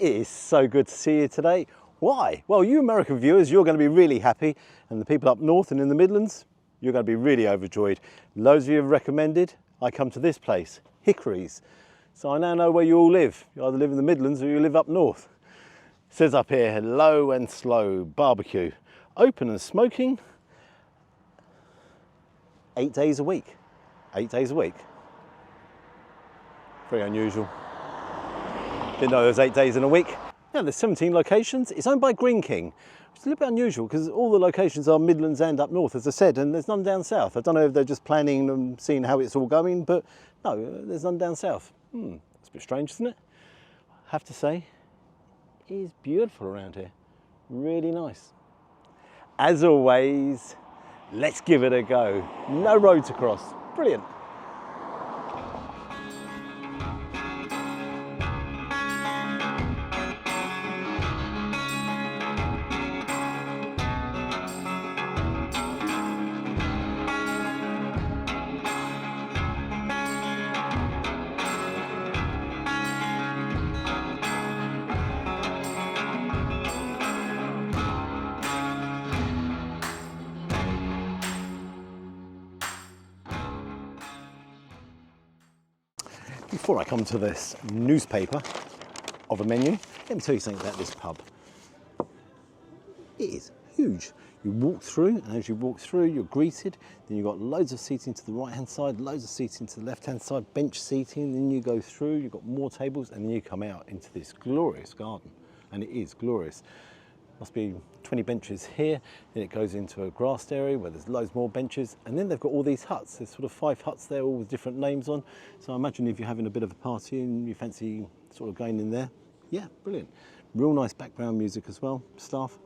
It is so good to see you today. Why? Well, you American viewers, you're going to be really happy, and the people up north and in the Midlands, you're going to be really overjoyed. Loads of you have recommended I come to this place, Hickory's. So I now know where you all live. You either live in the Midlands or you live up north. It says up here, low and slow barbecue, open and smoking, 8 days a week. 8 days a week. Very unusual. Didn't know there was 8 days in a week. Now there's 17 locations. It's owned by Green King, which is a little bit unusual because all the locations are Midlands and up north, as I said, and there's none down south. I don't know if they're just planning and seeing how it's all going, but no, there's none down south. That's a bit strange, isn't it? I have to say, it is beautiful around here. Really nice. As always, let's give it a go. No road to cross. Brilliant. Before I come to this newspaper of a menu, let me tell you something about this pub. It is huge. You walk through, and as you walk through, you're greeted. Then you've got loads of seating to the right-hand side, loads of seating to the left-hand side, bench seating. Then you go through, you've got more tables, and then you come out into this glorious garden. And it is glorious. Must be 20 benches here, then it goes into a grassed area where there's loads more benches, and then they've got all these huts. There's sort of 5 huts there, all with different names on. So I imagine if you're having a bit of a party and you fancy sort of going in there, yeah, brilliant. Real nice background music as well. Staff,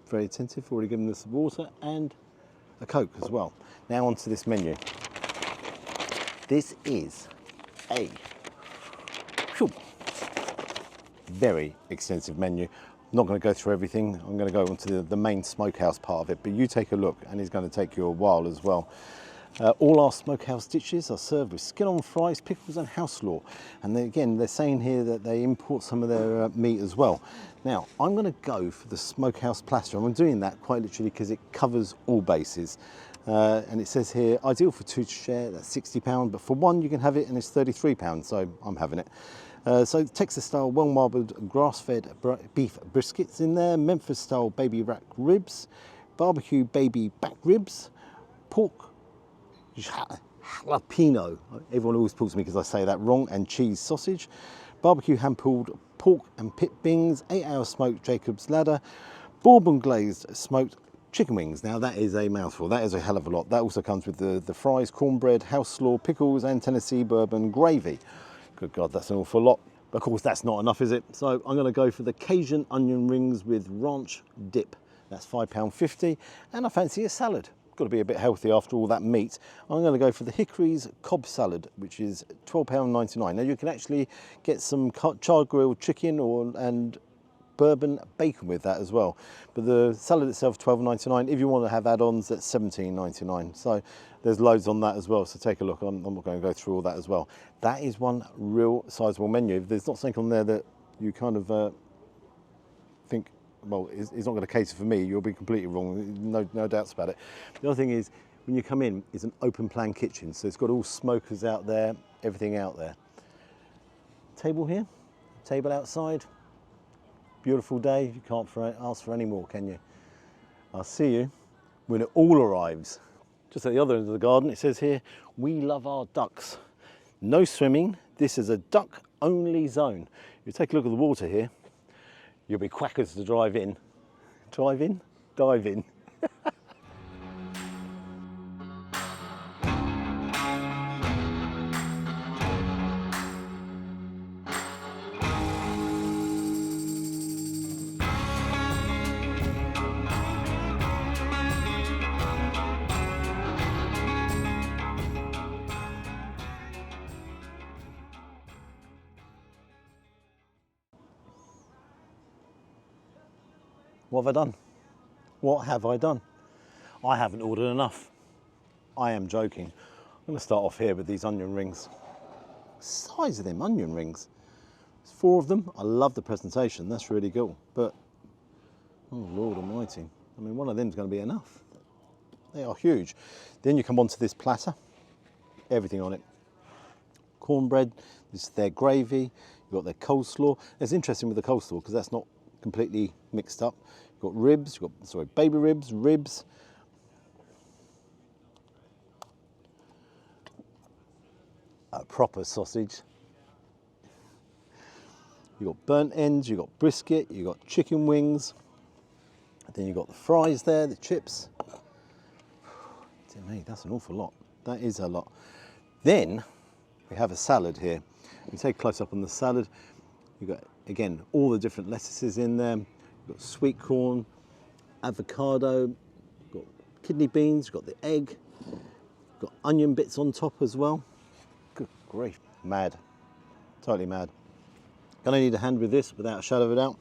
very attentive, already given us water and a Coke as well. Now onto this menu. This is a very extensive menu. I'm not going to go through everything. I'm going to go onto the main smokehouse part of it, but you take a look and it's going to take you a while as well. All our smokehouse dishes are served with skin-on fries, pickles and house slaw. And again, they're saying here that they import some of their meat as well. Now, I'm going to go for the smokehouse platter. I'm doing that quite literally because it covers all bases. And it says here, ideal for 2 to share, that's £60, but for 1 you can have it and it's £33, so I'm having it. So Texas-style, well-marbled, grass-fed beef briskets in there, Memphis-style baby rack ribs, barbecue baby back ribs, pork jalapeno, everyone always pulls me because I say that wrong, and cheese sausage, barbecue hand-pulled pork and pit bings, 8-hour smoked Jacob's ladder, bourbon glazed smoked chicken wings. Now that is a mouthful, that is a hell of a lot. That also comes with the fries, cornbread, house slaw, pickles and Tennessee bourbon gravy. Good God, that's an awful lot. But of course, that's not enough, is it? So I'm going to go for the Cajun onion rings with ranch dip. That's £5.50. And I fancy a salad. Got to be a bit healthy after all that meat. I'm going to go for the Hickory's Cobb salad, which is £12.99. Now you can actually get some charred grilled chicken and bourbon bacon with that as well. But the salad itself, £12.99. If you want to have add-ons, that's £17.99. So there's loads on that as well, so take a look. I'm not going to go through all that as well. That is one real sizable menu. If there's not something on there that you kind of think, well, it's not going to cater for me, you'll be completely wrong, no doubts about it. The other thing is, when you come in, it's an open plan kitchen, so it's got all smokers out there, everything out there. Table here, table outside. Beautiful day, you can't ask for any more, can you? I'll see you when it all arrives. Just at the other end of the garden, it says here, we love our ducks. No swimming, this is a duck-only zone. If you take a look at the water here, you'll be quackers to drive in. Drive in? Dive in. What have I done? What have I done? I haven't ordered enough. I am joking. I'm going to start off here with these onion rings. The size of them onion rings. There's 4 of them. I love the presentation, that's really cool. But, oh Lord almighty, I mean, one of them's going to be enough. They are huge. Then you come onto this platter, everything on it. Cornbread, this is their gravy, you've got their coleslaw. It's interesting with the coleslaw because that's not completely mixed up. You've got ribs, you've got, sorry, baby ribs, a proper sausage. You've got burnt ends, you've got brisket, you've got chicken wings. Then you've got the fries there, the chips. Dear me, that's an awful lot. That is a lot. Then we have a salad here. You take a close up on the salad. You've got, again, all the different lettuces in there. You've got sweet corn, avocado, you've got kidney beans, you've got the egg, you've got onion bits on top as well. Good grief, mad, totally mad. Gonna need a hand with this without a shadow of a doubt,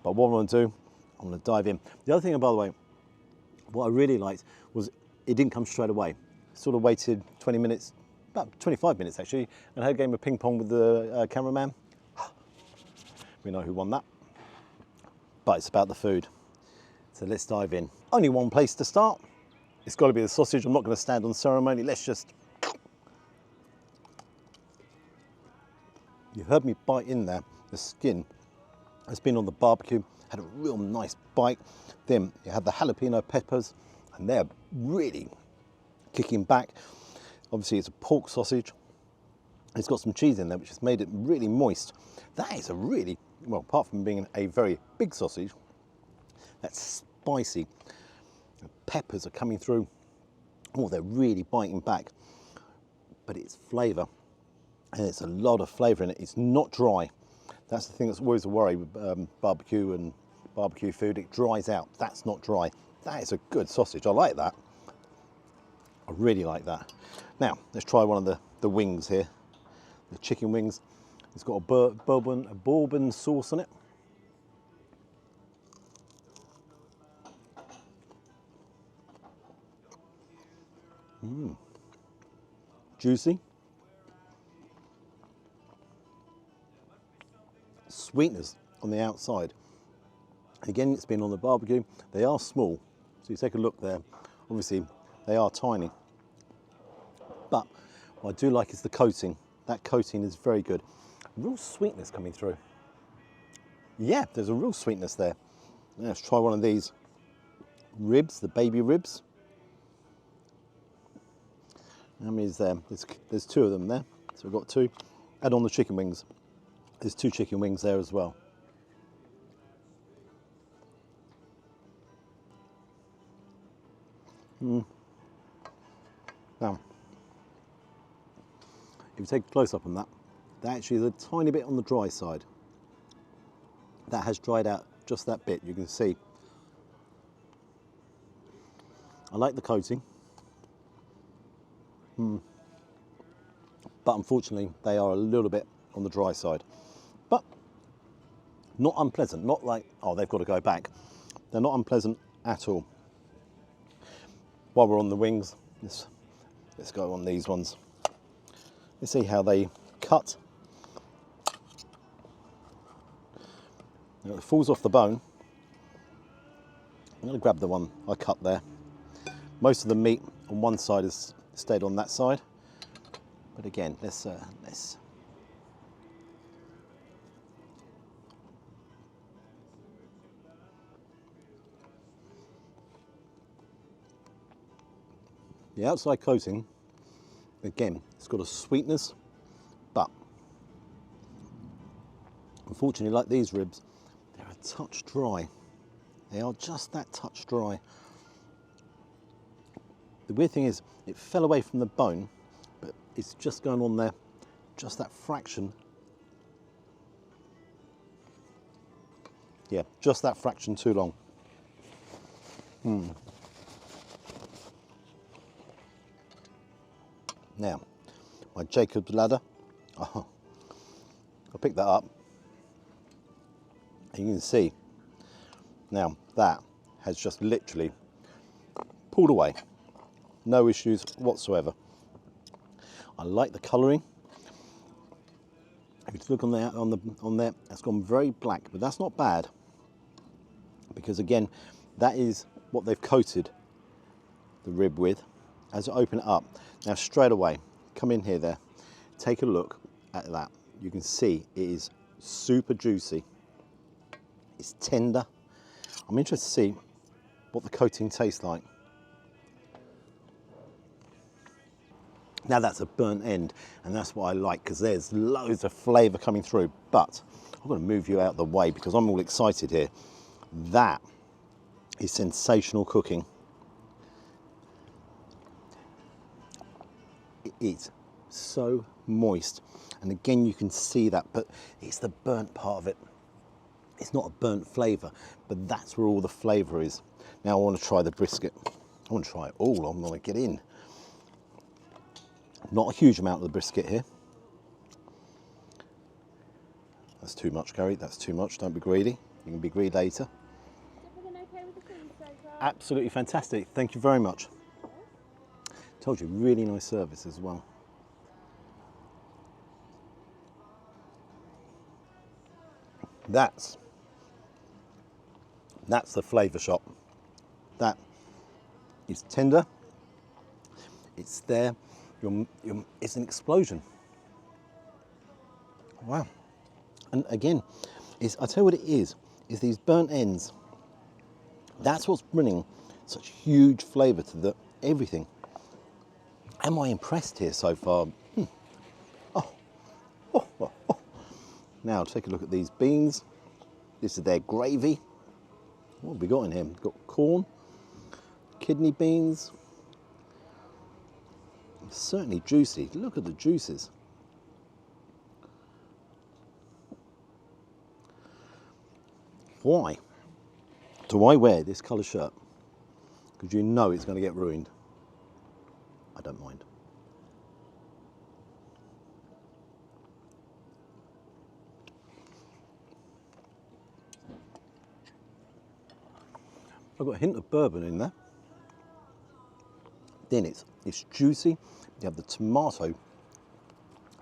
but what I'm gonna do, I'm gonna dive in. The other thing, by the way, what I really liked was it didn't come straight away. Sort of waited 20 minutes, about 25 minutes actually, and had a game of ping pong with the cameraman. We know who won that, but it's about the food. So let's dive in. Only one place to start. It's gotta be the sausage. I'm not gonna stand on ceremony. Let's just, you heard me bite in there. The skin has been on the barbecue, had a real nice bite. Then you had the jalapeno peppers, and they're really kicking back. Obviously it's a pork sausage. It's got some cheese in there, which has made it really moist. That is a really, well, apart from being a very big sausage, that's spicy. The peppers are coming through. Oh, they're really biting back. But it's flavour, and it's a lot of flavour in it. It's not dry. That's the thing that's always a worry with barbecue and barbecue food. It dries out. That's not dry. That is a good sausage. I like that. I really like that. Now, let's try one of the wings here. The chicken wings. It's got a bourbon sauce on it. Juicy. Sweetness on the outside. Again, it's been on the barbecue. They are small, so you take a look there. Obviously, they are tiny. But what I do like is the coating. That coating is very good. Real sweetness coming through. Yeah, there's a real sweetness there. Let's try one of these ribs, the baby ribs. How many is there? There's 2 of them there. So we've got 2. Add on the chicken wings. There's 2 chicken wings there as well. Now, if you take a close up on that, that actually is a tiny bit on the dry side. That has dried out just that bit, you can see. I like the coating. But unfortunately, they are a little bit on the dry side. But not unpleasant, not like, oh, they've got to go back. They're not unpleasant at all. While we're on the wings, let's go on these ones. Let's see how they cut. Now it falls off the bone. I'm going to grab the one I cut there. Most of the meat on one side has stayed on that side. But again, let's the outside coating, again, it's got a sweetness, but unfortunately, like these ribs, they're a touch dry. They are just that touch dry. The weird thing is, it fell away from the bone, but it's just going on there, just that fraction. Yeah, just that fraction too long. Now, my Jacob's ladder, I picked that up, and you can see, now that has just literally pulled away. No issues whatsoever. I like the colouring. If you just look on there, it's gone very black, but that's not bad, because again, that is what they've coated the rib with. As I open it up, now straight away, come in here there, take a look at that. You can see it is super juicy. It's tender. I'm interested to see what the coating tastes like. Now that's a burnt end, and that's what I like, because there's loads of flavour coming through. But I'm going to move you out of the way because I'm all excited here. That is sensational cooking. It is so moist, and again you can see that, but it's the burnt part of it. It's not a burnt flavour, but that's where all the flavour is. Now I want to try the brisket. I want to try it all. I'm going to get in. Not a huge amount of the brisket here. That's too much, Gary. That's too much. Don't be greedy. You can be greedy later. Absolutely fantastic. Thank you very much. Told you, really nice service as well. That's the flavour shop. That is tender. It's there. It's an explosion. Wow. And again, I tell you what it is these burnt ends. That's what's bringing such huge flavour to everything. Am I impressed here so far? Oh. Now take a look at these beans. This is their gravy. What have we got in here? We've got corn, kidney beans. Certainly juicy. Look at the juices. Why do I wear this colour shirt? Because you know it's going to get ruined. I don't mind. I've got a hint of bourbon in there. Then it's juicy. You have the tomato,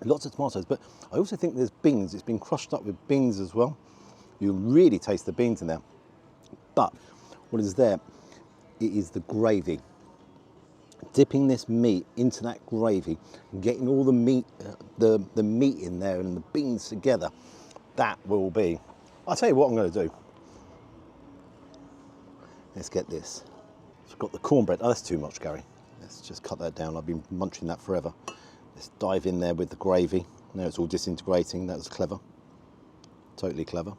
lots of tomatoes, but I also think there's beans. It's been crushed up with beans as well. You really taste the beans in there. But what is there? It is the gravy. Dipping this meat into that gravy, getting all the meat, the meat in there and the beans together. That will be. I'll tell you what I'm going to do. Let's get this. I've got the cornbread. Oh, that's too much, Gary. Let's just cut that down. I've been munching that forever. Let's dive in there with the gravy. Now it's all disintegrating. That was clever. Totally clever.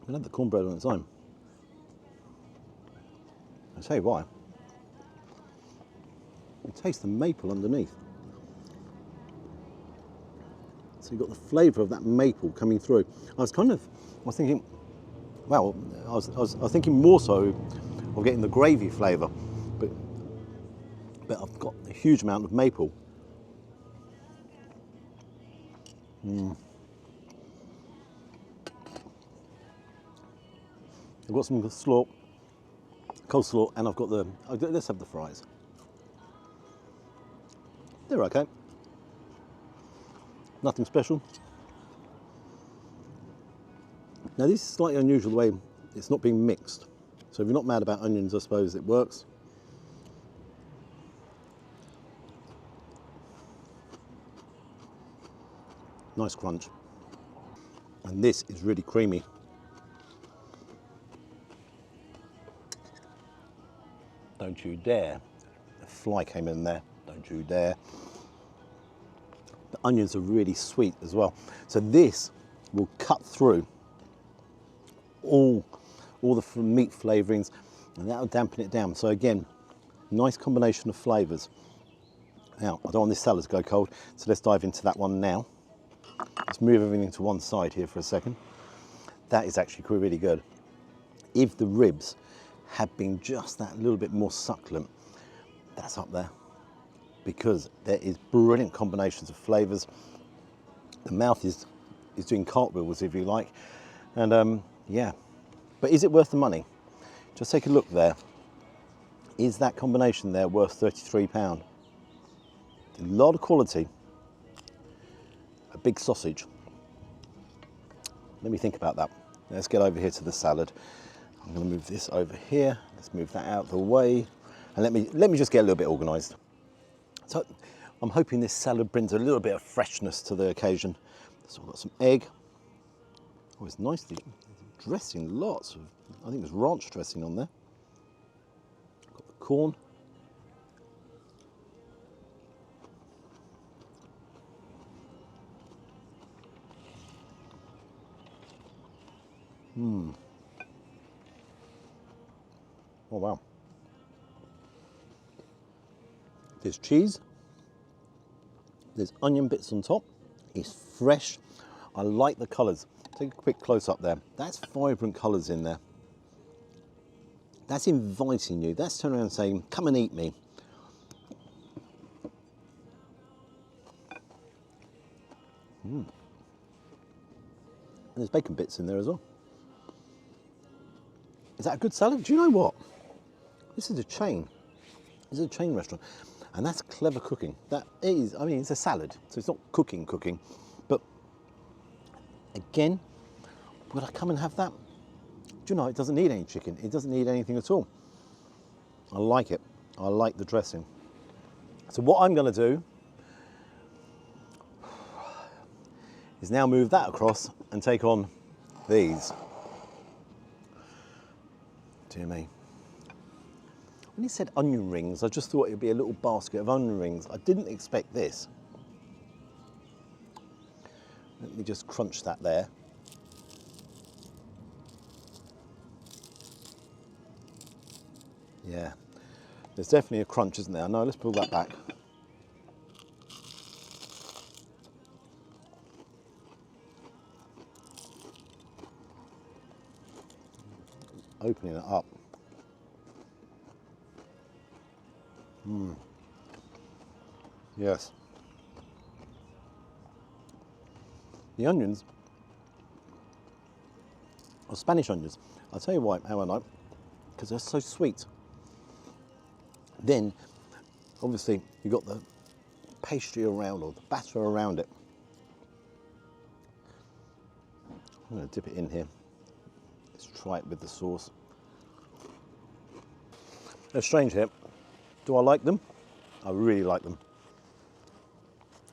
I'm going to have the cornbread on its own. I'll tell you why. You taste the maple underneath. So you've got the flavour of that maple coming through. I was thinking, well, I was thinking more so of getting the gravy flavour, but I've got a huge amount of maple. I've got some coleslaw, and I've got let's have the fries. They're okay. Nothing special. Now this is slightly unusual the way it's not being mixed. So if you're not mad about onions, I suppose it works. Nice crunch. And this is really creamy. Don't you dare. A fly came in there. Don't you dare. The onions are really sweet as well. So this will cut through all the meat flavourings, and that'll dampen it down. So again, nice combination of flavours. Now, I don't want this salad to go cold, so let's dive into that one now. Let's move everything to one side here for a second. That is actually really good. If the ribs had been just that little bit more succulent, that's up there. Because there is brilliant combinations of flavours. The mouth is doing cartwheels, if you like. And yeah, but is it worth the money? Just take a look there. Is that combination there worth £33? A lot of quality. A big sausage. Let me think about that. Let's get over here to the salad. I'm going to move this over here. Let's move that out of the way. And let me just get a little bit organised. So I'm hoping this salad brings a little bit of freshness to the occasion. So I've got some egg. Oh, it's nicely dressing, lots of, I think there's ranch dressing on there. Got the corn. Oh wow. There's cheese. There's onion bits on top. It's fresh. I like the colours. Take a quick close up there. That's vibrant colours in there. That's inviting you. That's turning around and saying, come and eat me. And there's bacon bits in there as well. Is that a good salad? Do you know what? This is a chain. This is a chain restaurant. And that's clever cooking. That is, I mean, it's a salad, so it's not cooking. But again, would I come and have that? Do you know, it doesn't need any chicken. It doesn't need anything at all. I like it. I like the dressing. So what I'm going to do is now move that across and take on these. Dear me. When he said onion rings, I just thought it would be a little basket of onion rings. I didn't expect this. Let me just crunch that there. Yeah, there's definitely a crunch, isn't there? No, let's pull that back. Opening it up. Yes. The onions are Spanish onions. I'll tell you why, how I know, because they're so sweet. Then, obviously, you've got the pastry around, or the batter around it. I'm going to dip it in here. Let's try it with the sauce. They're strange here. Do I like them? I really like them.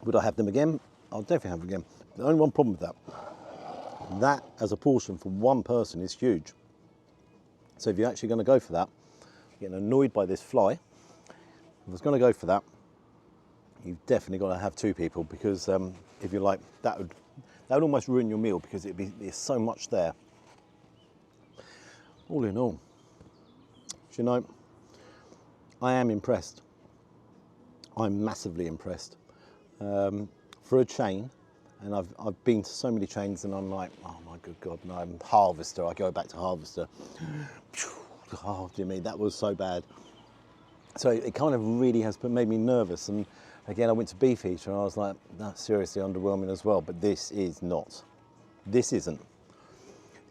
Would I have them again? I'll definitely have them again. The only one problem with that, that as a portion for one person is huge. So if you're actually going to go for that, you're getting annoyed by this fly. If I was going to go for that, you've definitely got to have two people, because if you like, that would almost ruin your meal, because there's so much there. All in all, do you know, I am impressed. I'm massively impressed. For a chain, and I've been to so many chains, and I'm like, oh my good God, no, I'm Harvester. I go back to Harvester. Oh dear me, that was so bad. So it kind of really has made me nervous. And again, I went to Beefeater, and I was like, that's seriously underwhelming as well. But this is not. This isn't.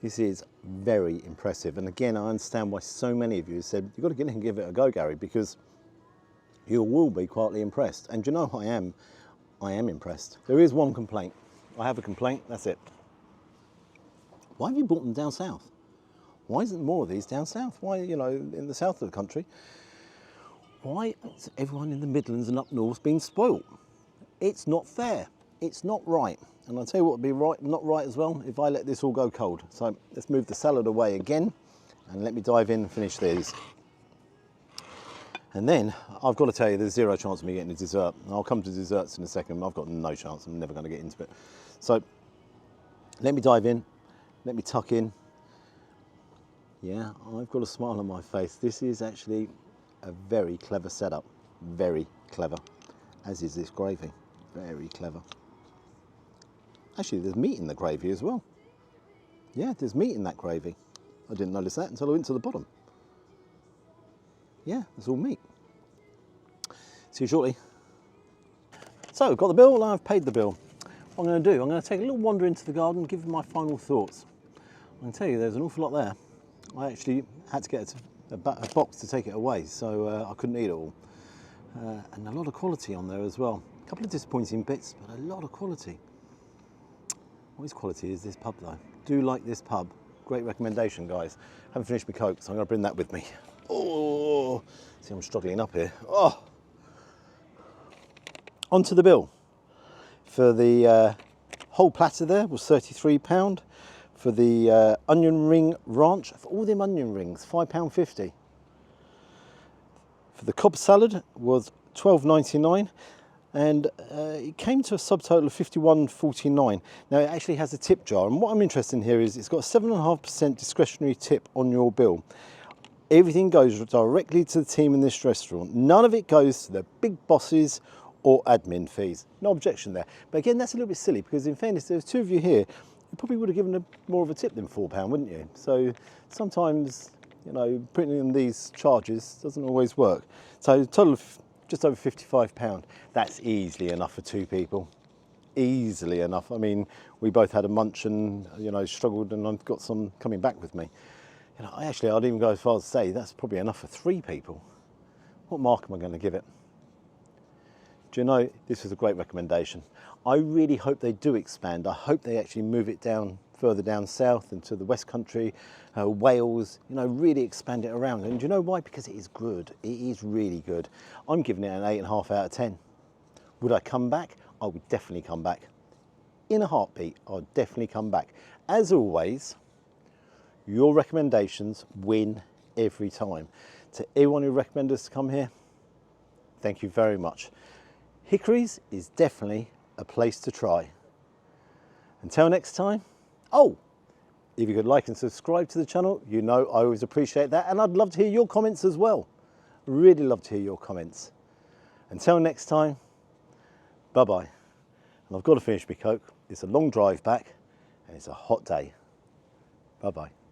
This is very impressive. And again, I understand why so many of you said, you've got to get in and give it a go, Gary, because you will be quietly impressed. And you know, I am impressed. There is one complaint. I have a complaint, that's it. Why have you brought them down south? Why isn't more of these down south? Why, you know, in the south of the country? Why is everyone in the Midlands and up north being spoilt? It's not fair. It's not right. And I'll tell you what would be right, not right as well, if I let this all go cold. So let's move the salad away again, and let me dive in and finish these. And then I've got to tell you, there's zero chance of me getting a dessert. And I'll come to desserts in a second. I've got no chance. I'm never going to get into it. So let me dive in. Let me tuck in. Yeah, I've got a smile on my face. This is actually a very clever setup. Very clever. As is this gravy. Very clever. Actually, there's meat in the gravy as well. Yeah, there's meat in that gravy. I didn't notice that until I went to the bottom. Yeah, it's all meat. See you shortly. So, I've got the bill and I've paid the bill. What I'm going to do, I'm going to take a little wander into the garden and give you my final thoughts. I can tell you there's an awful lot there. I actually had to get a box to take it away, so I couldn't eat it all. And a lot of quality on there as well. A couple of disappointing bits, but a lot of quality. What is quality is this pub though. Do like this pub. Great recommendation, guys. Haven't finished my Coke, so I'm going to bring that with me. Oh, see, I'm struggling up here. Oh, onto the bill. For the whole platter there was £33. For the onion ring ranch, for all them onion rings, £5.50. For the cob salad was £12.99. And it came to a subtotal of £51.49. Now it actually has a tip jar, and what I'm interested in here is it's got a 7.5% discretionary tip on your bill. Everything goes directly to the team in this restaurant. None of it goes to the big bosses or admin fees. No objection there. But again, that's a little bit silly because in fairness, there's two of you here, you probably would have given more of a tip than £4, wouldn't you? So sometimes, you know, putting in these charges doesn't always work. So total of just over £55. That's easily enough for two people. Easily enough. I mean, we both had a munch and, you know, struggled, and I've got some coming back with me. You know, I'd even go as far as to say that's probably enough for 3 people. What mark am I going to give it? Do you know, this was a great recommendation. I really hope they do expand. I hope they actually move it down further down south into the West Country, Wales, you know, really expand it around. And do you know why? Because it is good. It is really good. I'm giving it an 8.5 out of 10. Would I come back? I would definitely come back. In a heartbeat, I'd definitely come back. As always, your recommendations win every time. To everyone who recommended us to come here, thank you very much. Hickory's is definitely a place to try. Until next time, oh, if you could like and subscribe to the channel, you know I always appreciate that, and I'd love to hear your comments as well. Really love to hear your comments. Until next time, bye-bye. And I've got to finish my Coke. It's a long drive back, and it's a hot day. Bye-bye.